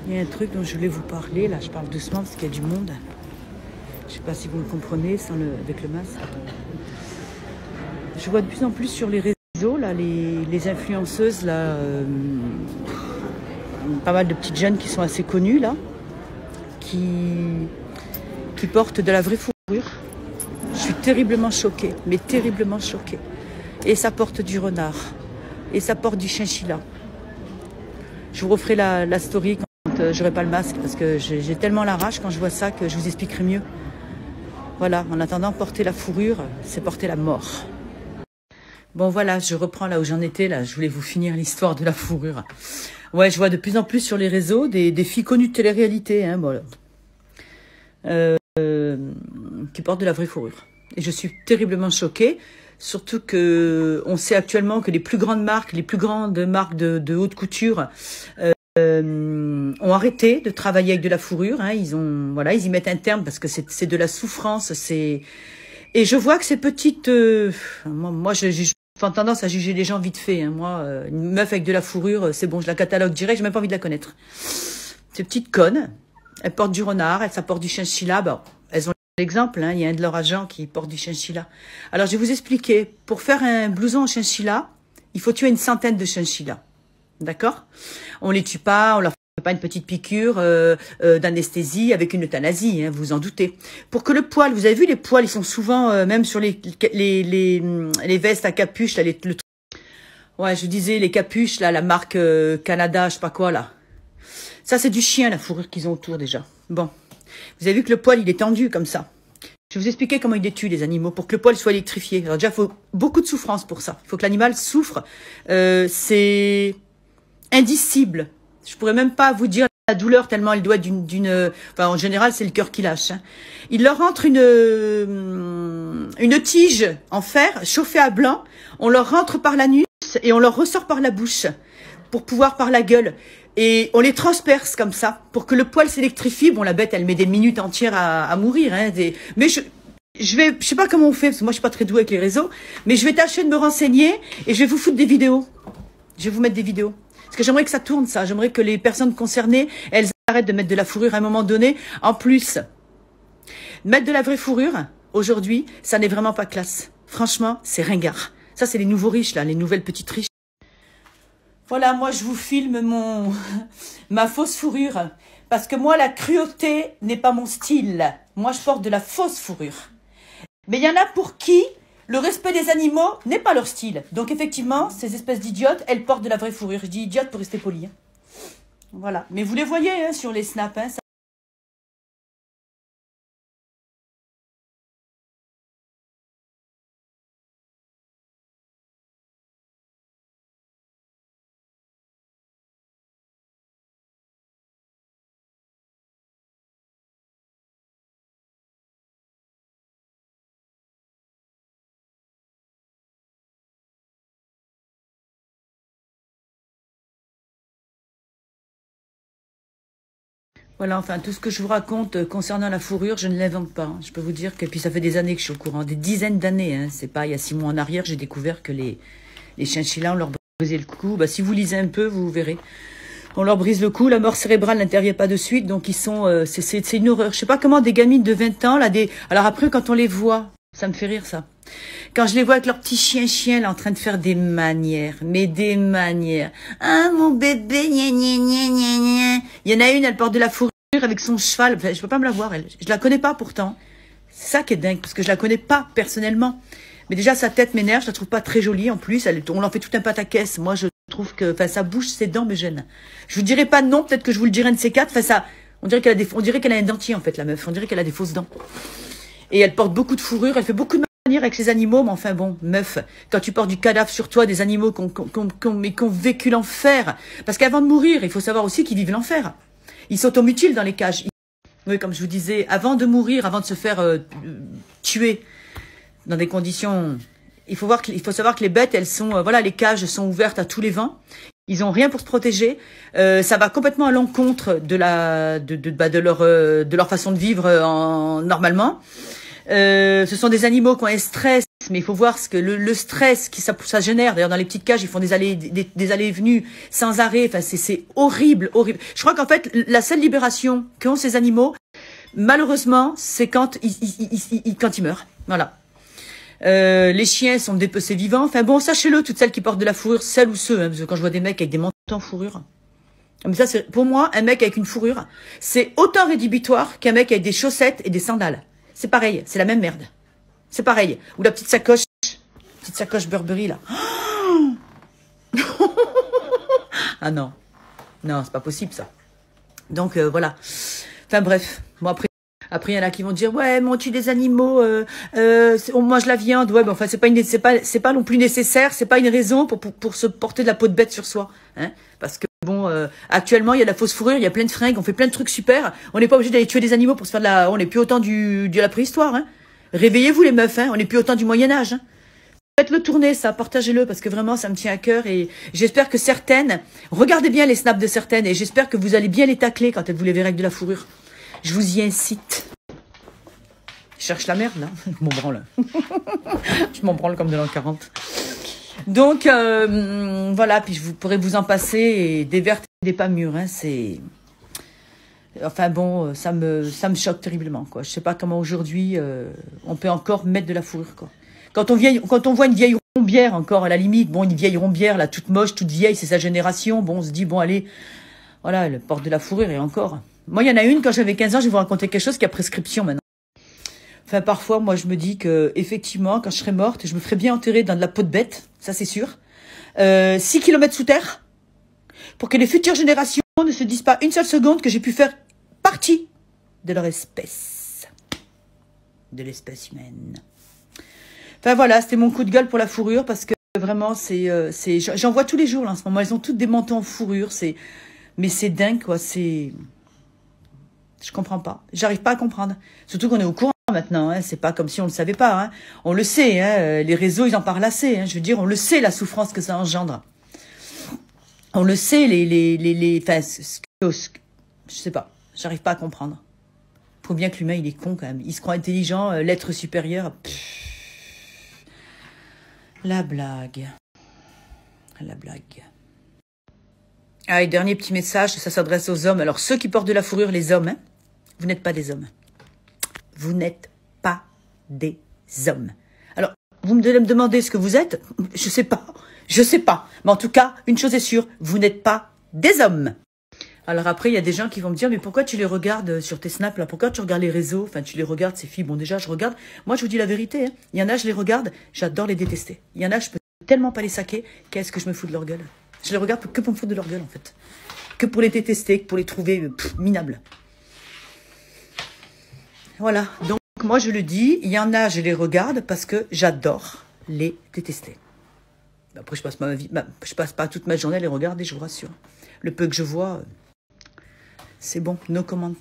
Il y a un truc dont je voulais vous parler, là je parle doucement parce qu'il y a du monde. Je ne sais pas si vous me comprenez avec le masque. Je vois de plus en plus sur les réseaux, là, les influenceuses, là, pas mal de petites jeunes qui sont assez connues, là, qui portent de la vraie fourrure. Je suis terriblement choquée, mais terriblement choquée. Et ça porte du renard, et ça porte du chinchilla. Je vous referai la story quand j'aurai pas le masque, parce que j'ai tellement la rage quand je vois ça que je vous expliquerai mieux. Voilà, en attendant, porter la fourrure, c'est porter la mort. Bon voilà, je reprends là où j'en étais, là. Je voulais vous finir l'histoire de la fourrure. Ouais, je vois de plus en plus sur les réseaux des filles connues de télé-réalité, hein, voilà, qui portent de la vraie fourrure. Et je suis terriblement choquée, surtout que on sait actuellement que les plus grandes marques de haute couture ont arrêté de travailler avec de la fourrure. Hein, ils y mettent un terme parce que c'est de la souffrance. Et je vois que ces petites, moi j'ai tendance à juger les gens vite fait. Hein, moi, une meuf avec de la fourrure, c'est bon, je la catalogue direct, j'ai même pas envie de la connaître. Ces petites connes, elles portent du renard, elles portent du chinchilla. Bon, elles ont l'exemple. Hein, il y a un de leurs agents qui porte du chinchilla. Alors je vais vous expliquer. Pour faire un blouson en chinchilla, il faut tuer une centaine de chinchillas. D'accord? On les tue pas, on leur fait pas une petite piqûre d'anesthésie avec une euthanasie, hein, vous en doutez. Pour que le poil, vous avez vu les poils, ils sont souvent même sur les vestes à capuche, là, ouais, je disais les capuches, là, la marque Canada, je sais pas quoi, là. Ça, c'est du chien, la fourrure qu'ils ont autour déjà. Bon, vous avez vu que le poil, il est tendu comme ça. Je vais vous expliquer comment ils les tuent, les animaux, pour que le poil soit électrifié. Alors déjà, il faut beaucoup de souffrance pour ça. Il faut que l'animal souffre. C'est indicible. Je pourrais même pas vous dire la douleur tellement elle doit être enfin, en général, c'est le cœur qui lâche. Hein. Il leur rentre une tige en fer chauffée à blanc. On leur rentre par l'anus et on leur ressort par la bouche pour pouvoir par la gueule. Et on les transperce comme ça pour que le poil s'électrifie. Bon, la bête, elle met des minutes entières à mourir. Hein, mais je sais pas comment on fait parce que moi, je suis pas très douée avec les réseaux. Mais je vais tâcher de me renseigner et je vais vous foutre des vidéos. Je vais vous mettre des vidéos. Parce que j'aimerais que ça tourne, ça. J'aimerais que les personnes concernées, elles arrêtent de mettre de la fourrure à un moment donné. En plus, mettre de la vraie fourrure, aujourd'hui, ça n'est vraiment pas classe. Franchement, c'est ringard. Ça, c'est les nouveaux riches, là, les nouvelles petites riches. Voilà, moi, je vous filme ma fausse fourrure. Parce que moi, la cruauté n'est pas mon style. Moi, je porte de la fausse fourrure. Mais il y en a pour qui le respect des animaux n'est pas leur style. Donc effectivement, ces espèces d'idiotes, elles portent de la vraie fourrure. Je dis idiote pour rester poli. Hein. Voilà. Mais vous les voyez hein, sur les snaps. Hein, ça... Voilà, enfin, tout ce que je vous raconte concernant la fourrure, je ne l'invente pas. Hein. Je peux vous dire que, puis ça fait des années que je suis au courant, des dizaines d'années. Hein. C'est pas, il y a 6 mois en arrière, j'ai découvert que les chinchillas, on leur brisait le cou. Bah, si vous lisez un peu, vous verrez. On leur brise le cou, la mort cérébrale n'intervient pas de suite, donc ils sont, c'est une horreur. Je sais pas comment des gamines de 20 ans, là, alors après, quand on les voit, ça me fait rire, ça. Quand je les vois avec leur petit chien, là, en train de faire des manières, mais des manières. Ah, mon bébé, gna gna gna gna gna. Il y en a une, elle porte de la fourrure avec son cheval. Enfin, je peux pas me la voir, elle. Je la connais pas, pourtant. C'est ça qui est dingue, parce que je la connais pas, personnellement. Mais déjà, sa tête m'énerve, je la trouve pas très jolie, en plus. On en fait tout un pataquès. Moi, je trouve que, enfin, sa bouche, ses dents me gênent. Je vous dirai pas non, peut-être que je vous le dirai de ces quatre. Enfin, ça, on dirait qu'elle a un dentier, en fait, la meuf. On dirait qu'elle a des fausses dents. Et elle porte beaucoup de fourrure, elle fait beaucoup de manières avec ses animaux, mais enfin bon, meuf, quand tu portes du cadavre sur toi, des animaux qui ont vécu l'enfer, parce qu'avant de mourir, il faut savoir aussi qu'ils vivent l'enfer. Ils s'automutilent dans les cages. Oui, comme je vous disais, avant de mourir, avant de se faire tuer dans des conditions... Il faut savoir que les bêtes, elles sont... voilà, les cages sont ouvertes à tous les vents. Ils ont rien pour se protéger. Ça va complètement à l'encontre de leur façon de vivre normalement. Ce sont des animaux qui ont un stress, mais il faut voir ce que le stress qui ça génère. D'ailleurs, dans les petites cages, ils font des allées et venues sans arrêt. Enfin, c'est horrible, horrible. Je crois qu'en fait, la seule libération qu'ont ces animaux, malheureusement, c'est quand ils meurent. Voilà. Les chiens sont dépecés vivants. Enfin bon, sachez-le, toutes celles qui portent de la fourrure, celles ou ceux, hein, parce que quand je vois des mecs avec des manteaux en fourrure, mais ça, c'est pour moi, un mec avec une fourrure, c'est autant rédhibitoire qu'un mec avec des chaussettes et des sandales. C'est pareil, c'est la même merde. C'est pareil. Ou la petite sacoche Burberry, là. Ah non. Non, c'est pas possible, ça. Donc, voilà. Enfin, bref. Bon, après, il y en a qui vont dire, ouais, mais on tue des animaux, on mange la viande. Ouais, mais enfin, c'est pas non plus nécessaire, c'est pas une raison pour se porter de la peau de bête sur soi. Hein, parce que, bon, actuellement, il y a de la fausse fourrure, il y a plein de fringues, on fait plein de trucs super. On n'est pas obligé d'aller tuer des animaux pour se faire on n'est plus autant de la préhistoire, hein. Réveillez-vous, les meufs, hein, on n'est plus autant du Moyen-Âge, hein. Faites-le tourner, ça, partagez-le, parce que vraiment, ça me tient à cœur, et j'espère que certaines, regardez bien les snaps de certaines, et j'espère que vous allez bien les tacler quand elles vous les verrez avec de la fourrure. Je vous y incite. Je cherche la merde, là. Je m'en branle. Je m'en branle comme de l'an 40. Donc, voilà, puis je pourrais vous en passer, et des vertes et des pas mûres, hein, c'est... Enfin bon, ça me choque terriblement, quoi. Je sais pas comment aujourd'hui, on peut encore mettre de la fourrure, quoi. Quand on voit une vieille rombière, encore, à la limite, bon, une vieille rombière, là, toute moche, toute vieille, c'est sa génération, bon, on se dit, bon, allez, voilà, elle porte de la fourrure, et encore. Moi, il y en a une, quand j'avais 15 ans, je vais vous raconter quelque chose qui a prescription, maintenant. Enfin, parfois, moi, je me dis que, effectivement, quand je serai morte, je me ferai bien enterrer dans de la peau de bête, ça, c'est sûr. 6 kilomètres sous terre, pour que les futures générations ne se disent pas une seule seconde que j'ai pu faire partie de leur espèce. De l'espèce humaine. Enfin, voilà, c'était mon coup de gueule pour la fourrure, parce que, vraiment, j'en vois tous les jours, là, en ce moment. Elles ont toutes des manteaux en fourrure, mais c'est dingue, quoi, je comprends pas. J'arrive pas à comprendre. Surtout qu'on est au courant maintenant, hein. C'est pas comme si on le savait pas, hein. On le sait, hein. Les réseaux, ils en parlent assez, hein. Je veux dire, on le sait, la souffrance que ça engendre. On le sait, enfin, je sais pas. J'arrive pas à comprendre. Faut bien que l'humain, il est con, quand même. Il se croit intelligent, l'être supérieur. Pff. La blague. La blague. Ah, et dernier petit message, ça s'adresse aux hommes. Alors, ceux qui portent de la fourrure, les hommes, hein, vous n'êtes pas des hommes. Vous n'êtes pas des hommes. Alors, vous me demandez ce que vous êtes. Je sais pas. Je sais pas. Mais en tout cas, une chose est sûre, vous n'êtes pas des hommes. Alors après, il y a des gens qui vont me dire, mais pourquoi tu les regardes sur tes snaps, là? Pourquoi tu regardes les réseaux? Enfin, tu les regardes, ces filles. Bon, déjà, je regarde. Moi, je vous dis la vérité, hein. Il y en a, je les regarde, j'adore les détester. Il y en a, je peux tellement pas les saquer. Qu'est-ce que je me fous de leur gueule? Je les regarde que pour me foutre de leur gueule, en fait. Que pour les détester, que pour les trouver minables. Voilà. Donc, moi, je le dis, il y en a, je les regarde parce que j'adore les détester. Après, je passe pas toute ma journée à les regarder, je vous rassure. Le peu que je vois, c'est bon, no comment.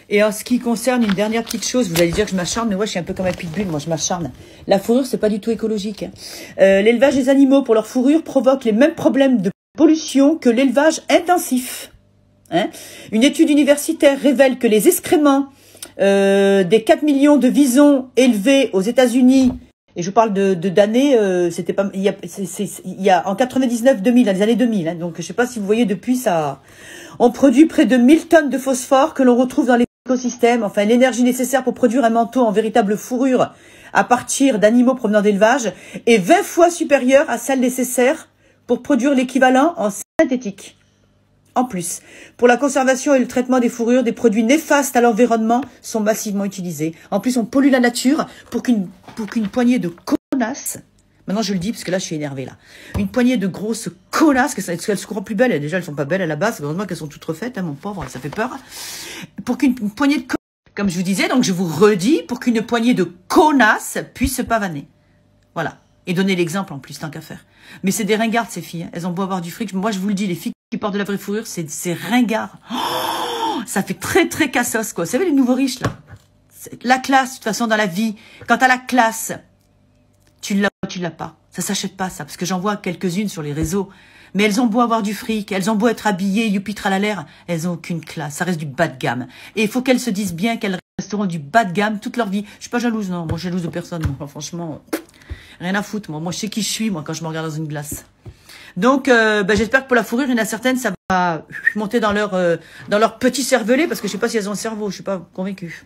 Et en ce qui concerne une dernière petite chose, vous allez dire que je m'acharne, mais moi, je suis un peu comme un pitbull, moi, je m'acharne. La fourrure, c'est pas du tout écologique, hein. L'élevage des animaux pour leur fourrure provoque les mêmes problèmes de pollution que l'élevage intensif. Hein. Une étude universitaire révèle que les excréments des 4 millions de visons élevés aux États-Unis, et je parle d'années, c'était pas, il y a en 99-2000, dans les années 2000, hein, donc je sais pas si vous voyez depuis ça, on produit près de 1000 tonnes de phosphore que l'on retrouve dans l'écosystème, enfin l'énergie nécessaire pour produire un manteau en véritable fourrure à partir d'animaux provenant d'élevage est 20 fois supérieure à celle nécessaire pour produire l'équivalent en synthétique. En plus, pour la conservation et le traitement des fourrures, des produits néfastes à l'environnement sont massivement utilisés. En plus, on pollue la nature pour qu'une poignée de connasses, maintenant je le dis parce que là je suis énervée là, une poignée de grosses connasses, qu'elles se croient plus belles, déjà elles sont pas belles à la base, heureusement qu'elles sont toutes refaites, hein, mon pauvre, ça fait peur, pour qu'une poignée de connasses, comme je vous disais, donc je vous redis, pour qu'une poignée de connasses puisse se pavaner. Voilà. Et donner l'exemple en plus, tant qu'à faire. Mais c'est des ringardes ces filles, hein. Elles ont beau avoir du fric, moi je vous le dis, les filles qui portent de la vraie fourrure, c'est ringard. Oh, ça fait très très cassos, quoi. Vous savez, les nouveaux riches, là. La classe, de toute façon, dans la vie, quand t'as la classe, tu l'as ou tu l'as pas. Ça s'achète pas, ça. Parce que j'en vois quelques-unes sur les réseaux. Mais elles ont beau avoir du fric, elles ont beau être habillées, youpi tralalaire, elles ont aucune classe. Ça reste du bas de gamme. Et il faut qu'elles se disent bien qu'elles resteront du bas de gamme toute leur vie. Je suis pas jalouse, non. Moi, je suis jalouse de personne. Moi, franchement, rien à foutre. Moi, je sais qui je suis, moi, quand je me regarde dans une glace. Donc, j'espère que pour la fourrure, il y en a certaines, ça va monter dans leur petit cervelet, parce que je sais pas si elles ont un cerveau, je suis pas convaincue.